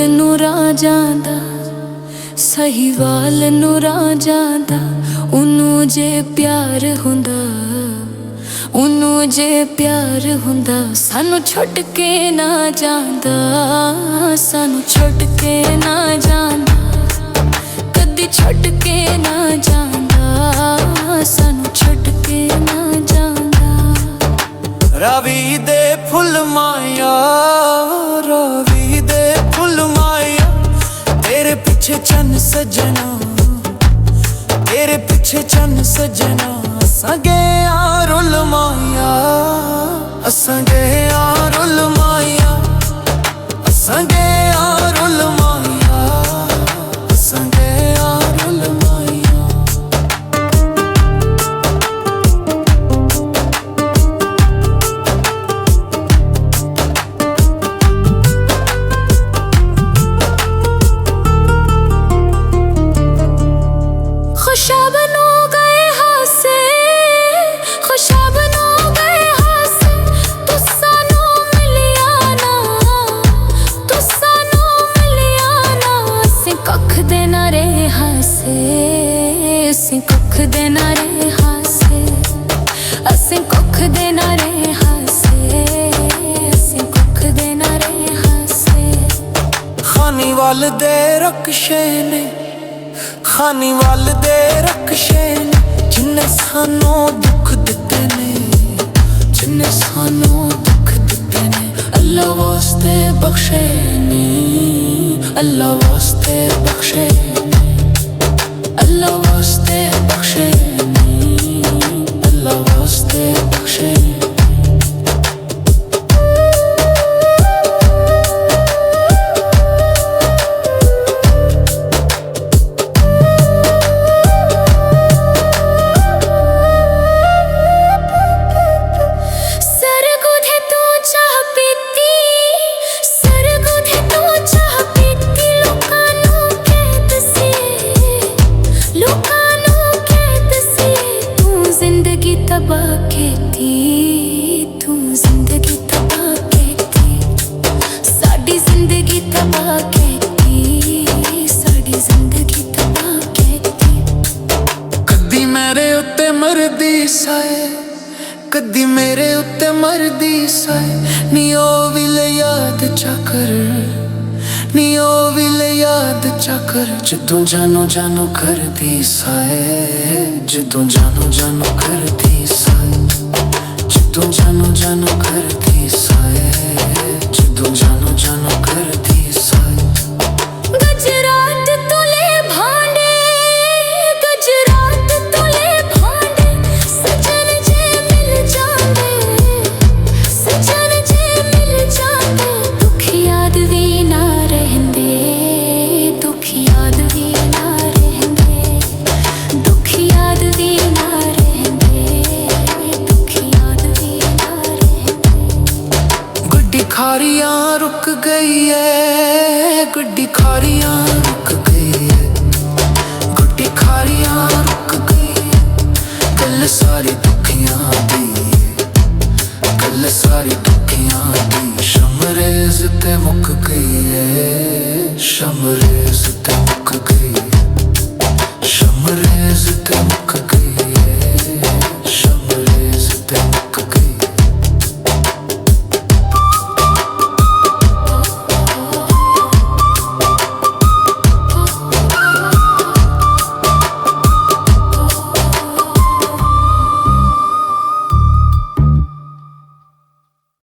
ਨੂੰ ਰਾਜਾਂ ਦਾ ਸਹੀਵਾਲ ਨੂੰ ਰਾਜਾਂ ਦਾ ਉਹਨੂੰ ਜੇ ਪਿਆਰ ਹੁੰਦਾ, ਉਹਨੂੰ ਜੇ ਪਿਆਰ ਹੁੰਦਾ ਸਾਨੂੰ ਛੱਡ ਕੇ ਨਾ ਜਾਂਦਾ, ਸਾਨੂੰ ਛੱਡ ਕੇ ਨਾ ਜਾਂਦਾ, ਕਦੀ ਛੱਡ ਕੇ ਨਾ ਜਾਂਦਾ, ਸਾਨੂੰ ਛੱਡ ਕੇ ਨਾ ਜਾਂਦਾ। ਰਾਵੀ ਦੇ ਫੁੱਲ ਮਾਇਆ, ਰਾਵੀ ਦੇ ਫੁੱਲ ਮਾਇਆ, तेरे पीछे चन सजना, तेरे पीछे चन सजना, असां गए रुल माया, असां गए रुल माया, असां गए रुल माया, असां गए रुल माया। खुशाबन हो गए हासे, खुशाबन हो गए हासे, तू सानू मिलिया ना, तू सानू मिलिया ना, असीं कख दे ना रहे हासे, असीं कख दे ना रहे हासे, असीं कख दे ना रहे हासे, असीं कख दे ना रहे हासे। खानी वाल दे रक्शे ने, खानी वाल दे रक्शे ने, जिन्ने सानू दुख दिते ने, जिन्ने सानू दुख दिते ने, अल्लाह वास्ते बख्शे ने, अल्लाह वास्ते बख्शे ने, अल्लाह वास्ते बख्शे ने, अल्लाह वास्ते बख्शे ने। तबाह कहती तू जिंदगी तबाह कहती, साडी जिंदगी तबाह कहती, साडी जिंदगी तबाह कहती। कदी मेरे उत्ते मरदी साए, कदी मेरे उत्ते मरदी साए, नी ओ विले याद चाकर, नी ओ विले याद चाकर, जदों जानो जानो करदी साए, जदों जानो जानो करदी साए, जदों जानो जानो करदी साए, जदों जानो जानो करदी साए। गजरात तुले भांडे, गजरात तुले भांडे, सजन जे मिल जांदे, सजन जे मिल जांदे, दुख याद भी ना रहंदे, दुख याद भी ना रहंदे, दुख याद भी ना रहंदे, दुख याद भी ना रहंदे। गुड्डी खारियां रुक गई है, गुड्डी खारियां रुक गई है, गुड्डी खारियां रुक गई है, गल सारी दुखियां दी, गल सारी दुखियां दी, शमरेज ते मुक गई है, शमरेज ते मुक गई है।